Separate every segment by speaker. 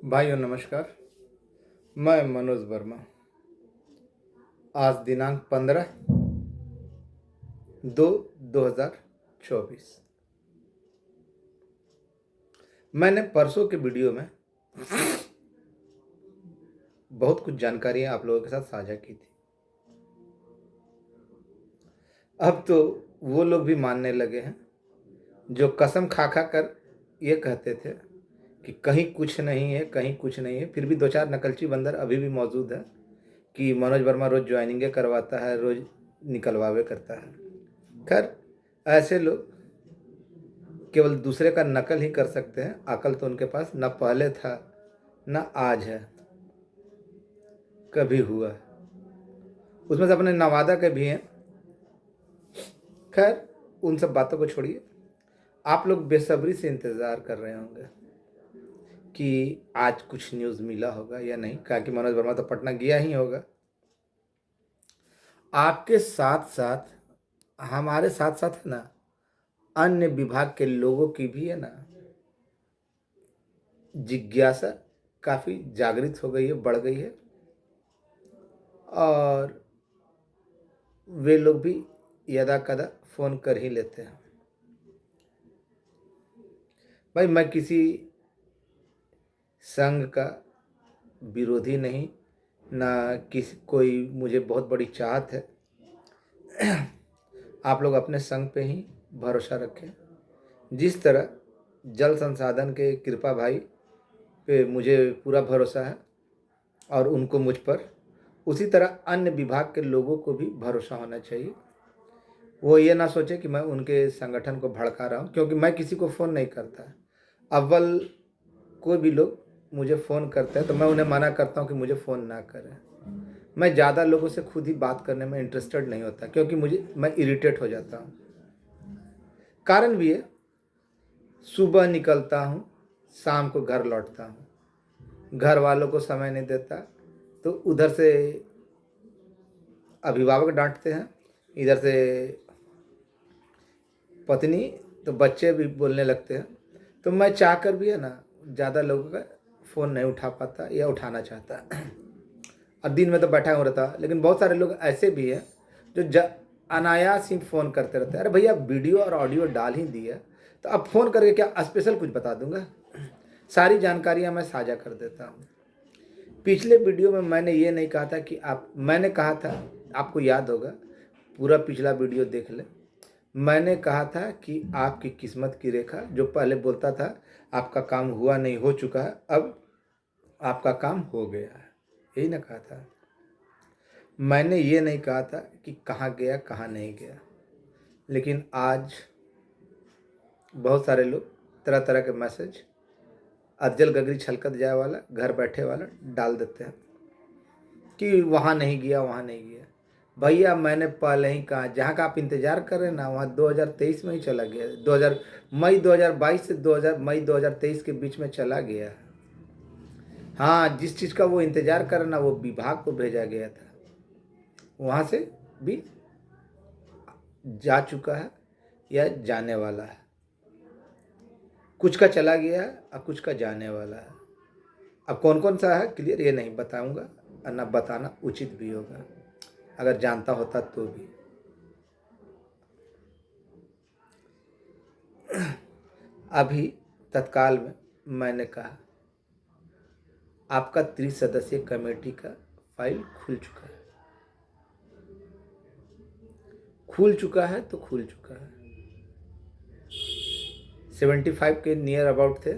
Speaker 1: भाइयों नमस्कार। मैं मनोज वर्मा। आज दिनांक 15/2/2024। मैंने परसों के वीडियो में बहुत कुछ जानकारियां आप लोगों के साथ साझा की थी। अब तो वो लोग भी मानने लगे हैं जो कसम खा खा कर ये कहते थे कि कहीं कुछ नहीं है, कहीं कुछ नहीं है। फिर भी दो चार नकलची बंदर अभी भी मौजूद है कि मनोज वर्मा रोज़ ज्वाइनिंगें करवाता है, रोज़ निकलवावे करता है। खैर, ऐसे लोग केवल दूसरे का नकल ही कर सकते हैं। अकल तो उनके पास न पहले था न आज है, कभी हुआ। उसमें से अपने नवादा के भी हैं। खैर, उन सब बातों को छोड़िए। आप लोग बेसब्री से इंतज़ार कर रहे होंगे कि आज कुछ न्यूज़ मिला होगा या नहीं, क्या कि मनोज वर्मा तो पटना गया ही होगा। आपके साथ साथ, हमारे साथ साथ है ना, अन्य विभाग के लोगों की भी है ना जिज्ञासा काफ़ी जागृत हो गई है, बढ़ गई है। और वे लोग भी यदा कदा फ़ोन कर ही लेते हैं। भाई, मैं किसी संघ का विरोधी नहीं, ना किसी कोई मुझे बहुत बड़ी चाहत है। आप लोग अपने संघ पे ही भरोसा रखें। जिस तरह जल संसाधन के कृपा भाई पे मुझे पूरा भरोसा है और उनको मुझ पर, उसी तरह अन्य विभाग के लोगों को भी भरोसा होना चाहिए। वो ये ना सोचे कि मैं उनके संगठन को भड़का रहा हूँ, क्योंकि मैं किसी को फ़ोन नहीं करता। अव्वल कोई भी लोग मुझे फ़ोन करते हैं तो मैं उन्हें मना करता हूँ कि मुझे फ़ोन ना करें। मैं ज़्यादा लोगों से खुद ही बात करने में इंटरेस्टेड नहीं होता, क्योंकि मैं इरिटेट हो जाता हूँ। कारण भी है, सुबह निकलता हूँ, शाम को घर लौटता हूँ, घर वालों को समय नहीं देता, तो उधर से अभिभावक डांटते हैं, इधर से पत्नी, तो बच्चे भी बोलने लगते हैं। तो मैं चाह कर भी है ना ज़्यादा लोगों का फ़ोन नहीं उठा पाता या उठाना चाहता। और दिन में तो बैठा हो रहता। लेकिन बहुत सारे लोग ऐसे भी हैं जो अनायास ही फ़ोन करते रहते हैं। अरे भैया, वीडियो और ऑडियो डाल ही दिया तो अब फ़ोन करके क्या स्पेशल कुछ बता दूंगा? सारी जानकारियां मैं साझा कर देता हूँ। पिछले वीडियो में मैंने ये नहीं कहा था कि मैंने कहा था, आपको याद होगा, पूरा पिछला वीडियो देख ले। मैंने कहा था कि आपकी किस्मत की रेखा, जो पहले बोलता था आपका काम हुआ नहीं हो चुका है, अब आपका काम हो गया है, यही ना कहा था। मैंने ये नहीं कहा था कि कहाँ गया कहाँ नहीं गया। लेकिन आज बहुत सारे लोग तरह तरह के मैसेज, अज्जल गगरी छलकत जाए वाला, घर बैठे वाला डाल देते हैं कि वहाँ नहीं गया, वहाँ नहीं गया। भैया, मैंने पहले ही कहा, जहाँ का आप इंतज़ार कर रहे हैं ना, वहाँ 2023 में ही चला गया। 2000 मई 2022 से मई 2023 के बीच में चला गया। हाँ, जिस चीज़ का वो इंतज़ार कर रहे ना, वो विभाग को भेजा गया था, वहाँ से भी जा चुका है या जाने वाला है। कुछ का चला गया है और कुछ का जाने वाला है। अब कौन कौन सा है क्लियर ये नहीं बताऊंगा, और ना बताना उचित भी होगा अगर जानता होता तो भी। अभी तत्काल में मैंने कहा, आपका त्रिसदस्यीय कमेटी का फाइल खुल चुका है। खुल चुका है तो खुल चुका है। 75 के नियर अबाउट थे।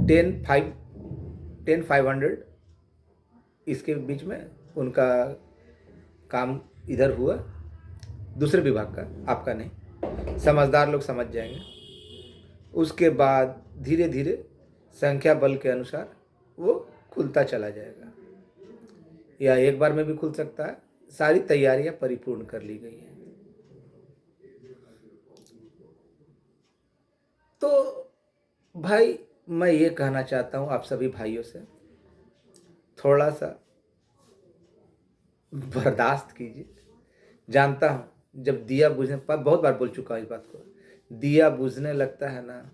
Speaker 1: 10,500 इसके बीच में उनका काम इधर हुआ, दूसरे विभाग का, आपका नहीं। समझदार लोग समझ जाएंगे। उसके बाद धीरे धीरे संख्या बल के अनुसार वो खुलता चला जाएगा, या एक बार में भी खुल सकता है। सारी तैयारियां परिपूर्ण कर ली गई हैं। तो भाई, मैं ये कहना चाहता हूँ आप सभी भाइयों से, थोड़ा सा बर्दाश्त कीजिए। जानता हूँ जब दिया बुझने पर, बहुत बार बोल चुका हूँ इस बात को, दिया बुझने लगता है ना,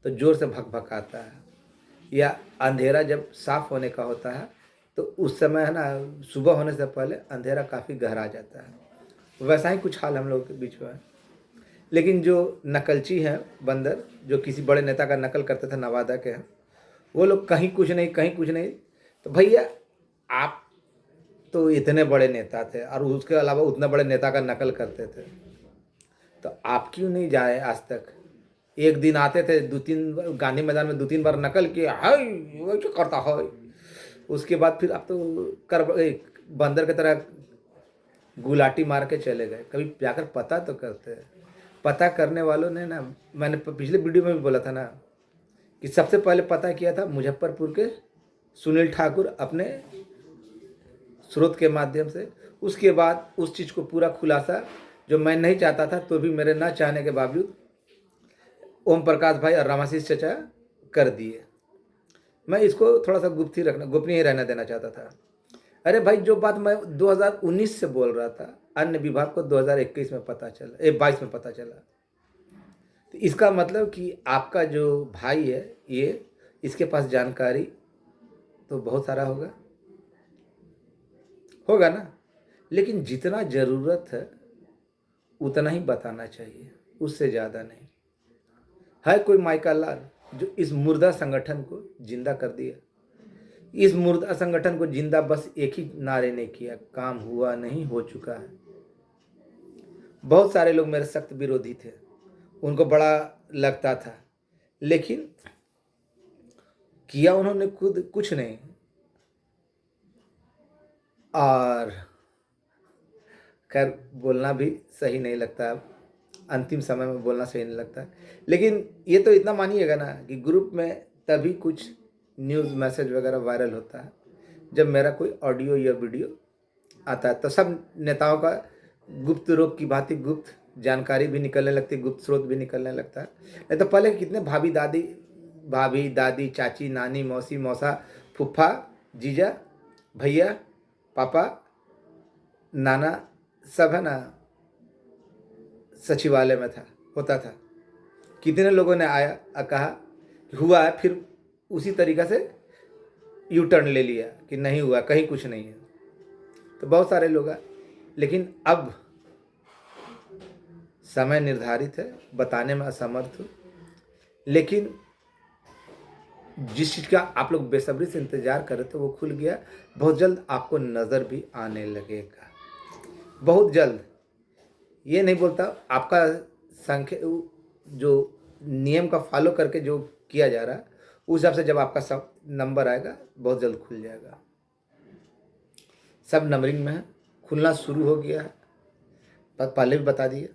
Speaker 1: तो ज़ोर से भक-भकाता है, या अंधेरा जब साफ़ होने का होता है तो उस समय है ना, सुबह होने से पहले अंधेरा काफ़ी गहरा जाता है। वैसा ही कुछ हाल हम लोगों के बीच में है। लेकिन जो नकलची हैं बंदर, जो किसी बड़े नेता का नकल करते थे, नवादा के हैं, वो लोग कहीं कुछ नहीं, कहीं कुछ नहीं। तो भैया, आप तो इतने बड़े नेता थे और उसके अलावा उतने बड़े नेता का नकल करते थे, तो आप क्यों नहीं जाए आज तक? एक दिन आते थे, 2-3 बार गांधी मैदान में 2-3 बार नकल किए, हाय वो क्या करता है। उसके बाद फिर आप तो बंदर की तरह गुलाटी मार के चले गए। कभी जाकर पता तो करते हैं। पता करने वालों ने ना, मैंने पिछले वीडियो में भी बोला था ना, कि सबसे पहले पता किया था मुजफ्फरपुर के सुनील ठाकुर अपने स्रोत के माध्यम से। उसके बाद उस चीज़ को पूरा खुलासा, जो मैं नहीं चाहता था तो भी मेरे ना चाहने के बावजूद ओम प्रकाश भाई और रामाशीष चचा कर दिए। मैं इसको थोड़ा सा गोपनीय रहना देना चाहता था। अरे भाई, जो बात मैं 2019 से बोल रहा था, अन्य विभाग को 2021 में पता चला, 22 में पता चला। तो इसका मतलब कि आपका जो भाई है ये, इसके पास जानकारी तो बहुत सारा होगा ना, लेकिन जितना ज़रूरत है उतना ही बताना चाहिए, उससे ज़्यादा नहीं। है कोई माइका लाल जो इस मुर्दा संगठन को जिंदा कर दिया? इस मुर्दा संगठन को जिंदा बस एक ही नारे ने किया, काम हुआ नहीं, हो चुका है। बहुत सारे लोग मेरे सख्त विरोधी थे, उनको बड़ा लगता था, लेकिन किया उन्होंने खुद कुछ नहीं। और खैर, बोलना भी सही नहीं लगता, अब अंतिम समय में बोलना सही नहीं लगता। लेकिन ये तो इतना मानिएगा ना कि ग्रुप में तभी कुछ न्यूज़ मैसेज वगैरह वायरल होता है जब मेरा कोई ऑडियो या वीडियो आता है। तो सब नेताओं का गुप्त रोग की भांति गुप्त जानकारी भी निकलने लगती है, गुप्त स्रोत भी निकलने लगता है। नहीं तो पहले कितने भाभी दादी चाची नानी मौसी मौसा फूफा जीजा भैया पापा नाना, सब है ना, सचिवालय में होता था। कितने लोगों ने आया और कहा कि हुआ है, फिर उसी तरीक़ा से यू टर्न ले लिया कि नहीं हुआ, कहीं कुछ नहीं है। तो बहुत सारे लोग हैं, लेकिन अब समय निर्धारित है, बताने में असमर्थ हूँ। लेकिन जिस चीज़ का आप लोग बेसब्री से इंतज़ार कर रहे थे वो खुल गया। बहुत जल्द आपको नज़र भी आने लगेगा, बहुत जल्द। ये नहीं बोलता, आपका संख्या जो नियम का फॉलो करके जो किया जा रहा है, उस हिसाब से जब आपका सब नंबर आएगा बहुत जल्द खुल जाएगा। सब नंबरिंग में है, खुलना शुरू हो गया है। पहले भी बता दिए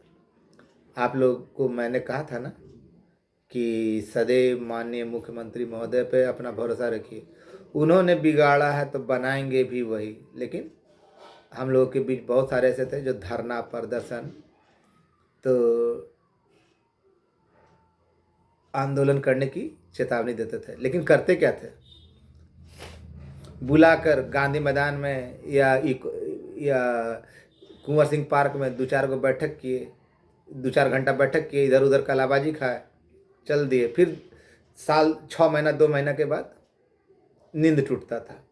Speaker 1: आप लोग को, मैंने कहा था ना कि सदैव माननीय मुख्यमंत्री महोदय पे अपना भरोसा रखिए। उन्होंने बिगाड़ा है तो बनाएंगे भी वही। लेकिन हम लोगों के बीच बहुत सारे ऐसे थे जो धरना प्रदर्शन तो आंदोलन करने की चेतावनी देते थे, लेकिन करते क्या थे? बुलाकर गांधी मैदान में या कुंवर सिंह पार्क में 2-4 गो बैठक किए, 2-4 घंटा बैठक किए, इधर उधर कलाबाजी खाए, चल दिए। फिर साल 6 महीना 2 महीना के बाद नींद टूटता था।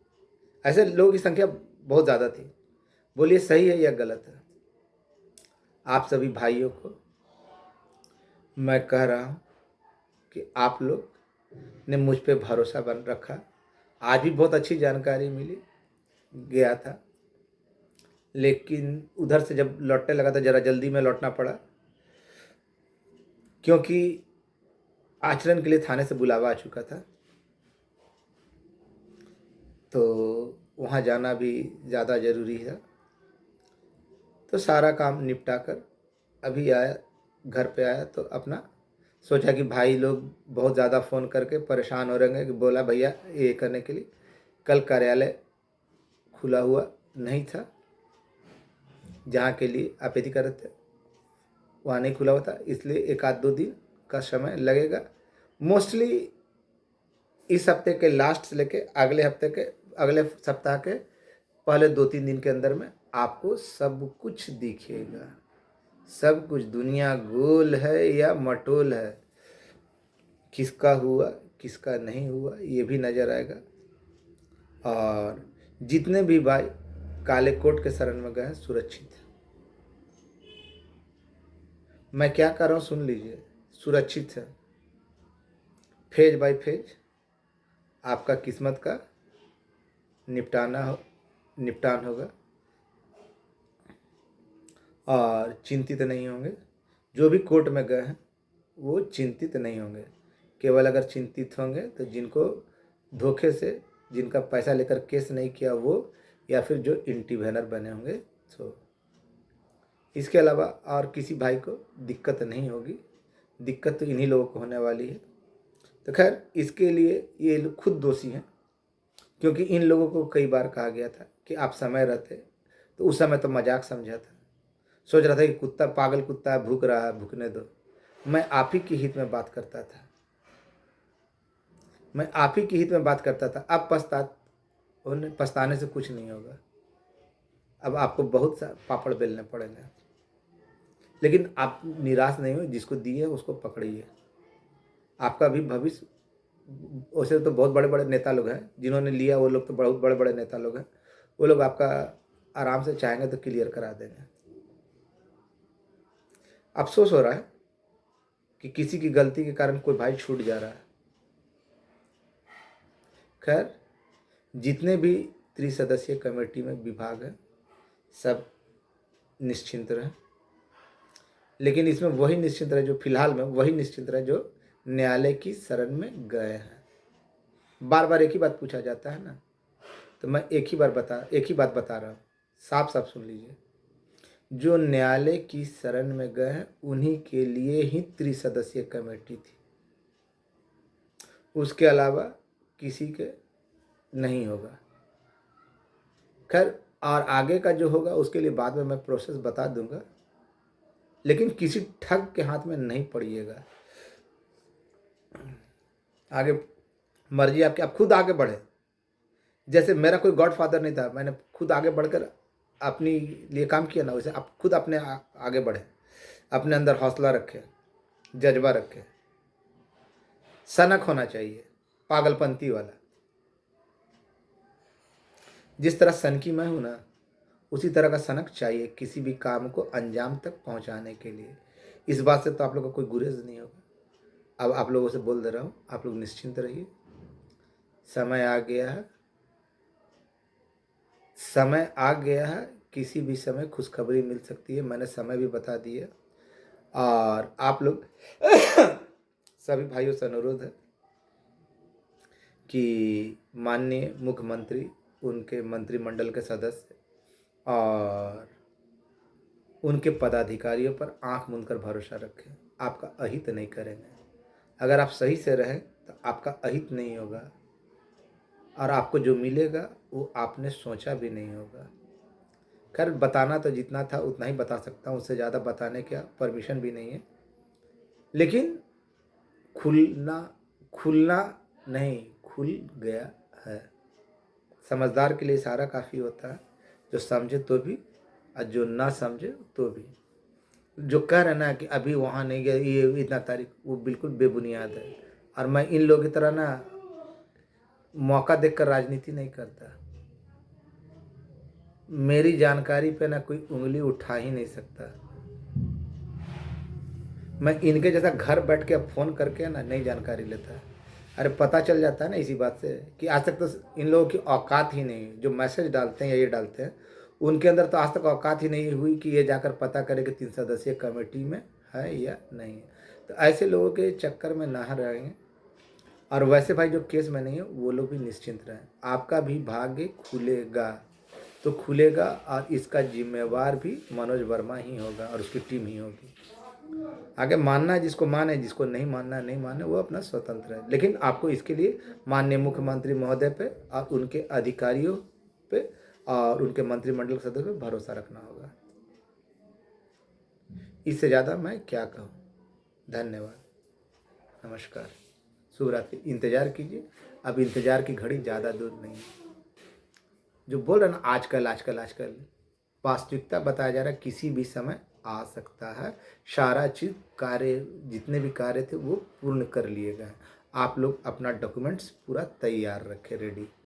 Speaker 1: ऐसे लोगों की संख्या बहुत ज़्यादा थी। बोलिए सही है या गलत है? आप सभी भाइयों को मैं कह रहा हूँ कि आप लोग ने मुझ पे भरोसा बन रखा। आज भी बहुत अच्छी जानकारी मिली, गया था, लेकिन उधर से जब लौटने लगा था ज़रा जल्दी में लौटना पड़ा, क्योंकि आचरण के लिए थाने से बुलावा आ चुका था। तो वहाँ जाना भी ज़्यादा ज़रूरी है। तो सारा काम निपटा कर अभी आया, घर पे आया तो अपना सोचा कि भाई लोग बहुत ज़्यादा फ़ोन करके परेशान हो रहे हैं, कि बोला भैया ये करने के लिए। कल कार्यालय खुला हुआ नहीं था, जहाँ के लिए आपेदी कर रहे थे वहाँ नहीं खुला हुआ था, इसलिए 1-2 दिन का समय लगेगा। मोस्टली इस हफ्ते के लास्ट से लेके अगले सप्ताह के पहले 2-3 दिन के अंदर में आपको सब कुछ दिखेगा। सब कुछ। दुनिया गोल है या मटोल है, किसका हुआ किसका नहीं हुआ ये भी नज़र आएगा। और जितने भी भाई काले कोट के शरण में गए हैं सुरक्षित हैं। मैं क्या कर रहा हूँ सुन लीजिए, सुरक्षित है। फेज बाय फेज आपका किस्मत का निपटान होगा और चिंतित नहीं होंगे। जो भी कोर्ट में गए हैं वो चिंतित नहीं होंगे। केवल अगर चिंतित होंगे तो जिनको धोखे से जिनका पैसा लेकर केस नहीं किया वो, या फिर जो इंटरवेनर बने होंगे। तो इसके अलावा और किसी भाई को दिक्कत नहीं होगी। दिक्कत तो इन्हीं लोगों को होने वाली है। तो खैर इसके लिए ये लोग खुद दोषी हैं, क्योंकि इन लोगों को कई बार कहा गया था कि आप समय रहते, तो उस समय तो मजाक समझा था, सोच रहा था कि कुत्ता पागल कुत्ता है, भूख रहा है, भूखने दो। मैं आप ही के हित में बात करता था, मैं आप ही के हित में बात करता था। अब पछताने से कुछ नहीं होगा। अब आपको बहुत सा पापड़ बेलने पड़ेंगे, लेकिन आप निराश नहीं हो। जिसको दिए उसको पकड़िए। आपका भी भविष्य, वैसे तो बहुत बड़े बड़े नेता लोग हैं जिन्होंने लिया, वो लोग तो बहुत बड़े बड़े नेता लोग हैं। वो लोग आपका आराम से चाहेंगे तो क्लियर करा देंगे। अफसोस हो रहा है कि किसी की गलती के कारण कोई भाई छूट जा रहा है। खैर जितने भी त्रिसदस्यीय कमेटी में विभाग है सब निश्चिंत रहे, लेकिन इसमें वही निश्चिंत रहे जो फिलहाल में वही निश्चिंत रहे जो न्यायालय की शरण में गए हैं। बार बार एक ही बात पूछा जाता है ना, तो मैं एक ही बात बता रहा हूँ। साफ साफ सुन लीजिए, जो न्यायालय की शरण में गए हैं उन्हीं के लिए ही त्रिसदस्यीय कमेटी थी। उसके अलावा किसी के नहीं होगा। खैर और आगे का जो होगा उसके लिए बाद में मैं प्रोसेस बता दूंगा, लेकिन किसी ठग के हाथ में नहीं पड़िएगा। आगे मर्जी आपकी, आप खुद आगे बढ़े। जैसे मेरा कोई गॉडफादर नहीं था, मैंने खुद आगे बढ़कर अपनी लिए काम किया ना, वैसे आप खुद अपने आगे बढ़े। अपने अंदर हौसला रखें, जज्बा रखें। सनक होना चाहिए, पागलपंती वाला। जिस तरह सनकी मैं हूं ना, उसी तरह का सनक चाहिए किसी भी काम को अंजाम तक पहुंचाने के लिए। इस बात से तो आप लोगों को कोई गुरेज नहीं होगा। अब आप लोगों से बोल दे रहा हूं, आप लोग निश्चिंत रहिए। समय आ गया है, समय आ गया है। किसी भी समय खुशखबरी मिल सकती है। मैंने समय भी बता दिया। और आप लोग सभी भाइयों से अनुरोध है कि माननीय मुख्यमंत्री, उनके मंत्रिमंडल के सदस्य और उनके पदाधिकारियों पर आंख मूंद कर भरोसा रखें। आपका अहित नहीं करेंगे। अगर आप सही से रहें तो आपका अहित नहीं होगा, और आपको जो मिलेगा वो आपने सोचा भी नहीं होगा। खैर बताना तो जितना था उतना ही बता सकता हूँ, उससे ज़्यादा बताने का परमिशन भी नहीं है। लेकिन खुलना नहीं, खुल गया है। समझदार के लिए इशारा काफ़ी होता है, जो समझे तो भी और जो ना समझे तो भी। जो कह रहे ना कि अभी वहाँ नहीं गया, ये इतना तारीख, वो बिल्कुल बेबुनियाद है। और मैं इन लोगों की तरह ना मौका देखकर राजनीति नहीं करता। मेरी जानकारी पे ना कोई उंगली उठा ही नहीं सकता। मैं इनके जैसा घर बैठ के फ़ोन करके ना नई जानकारी लेता। अरे पता चल जाता है ना इसी बात से कि आज तक तो इन लोगों की औकात ही नहीं। जो मैसेज डालते हैं या ये डालते हैं, उनके अंदर तो आज तक औकात ही नहीं हुई कि ये जाकर पता करे कि 3 सदस्यीय कमेटी में है या नहीं है। तो ऐसे लोगों के चक्कर में ना रहेंगे। और वैसे भाई जो केस में नहीं है वो लोग भी निश्चिंत रहें। आपका भी भाग्य खुलेगा तो खुलेगा, और इसका जिम्मेवार भी मनोज वर्मा ही होगा और उसकी टीम ही होगी। आगे मानना है जिसको माने, जिसको नहीं मानना नहीं माने, वो अपना स्वतंत्र है। लेकिन आपको इसके लिए माननीय मुख्यमंत्री महोदय पे और उनके अधिकारियों पे और उनके मंत्रिमंडल सदस्य पे भरोसा रखना होगा। इससे ज़्यादा मैं क्या कहूँ। धन्यवाद, नमस्कार, शुभ रात्रि। इंतज़ार कीजिए, अब इंतज़ार की घड़ी ज़्यादा दूर नहीं है। जो बोल रहे ना आजकल आजकल आजकल, वास्तविकता बताया जा रहा है किसी भी समय आ सकता है। सारा चीज़ कार्य जितने भी कार्य थे वो पूर्ण कर लिए गए। आप लोग अपना डॉक्यूमेंट्स पूरा तैयार रखें रेडी।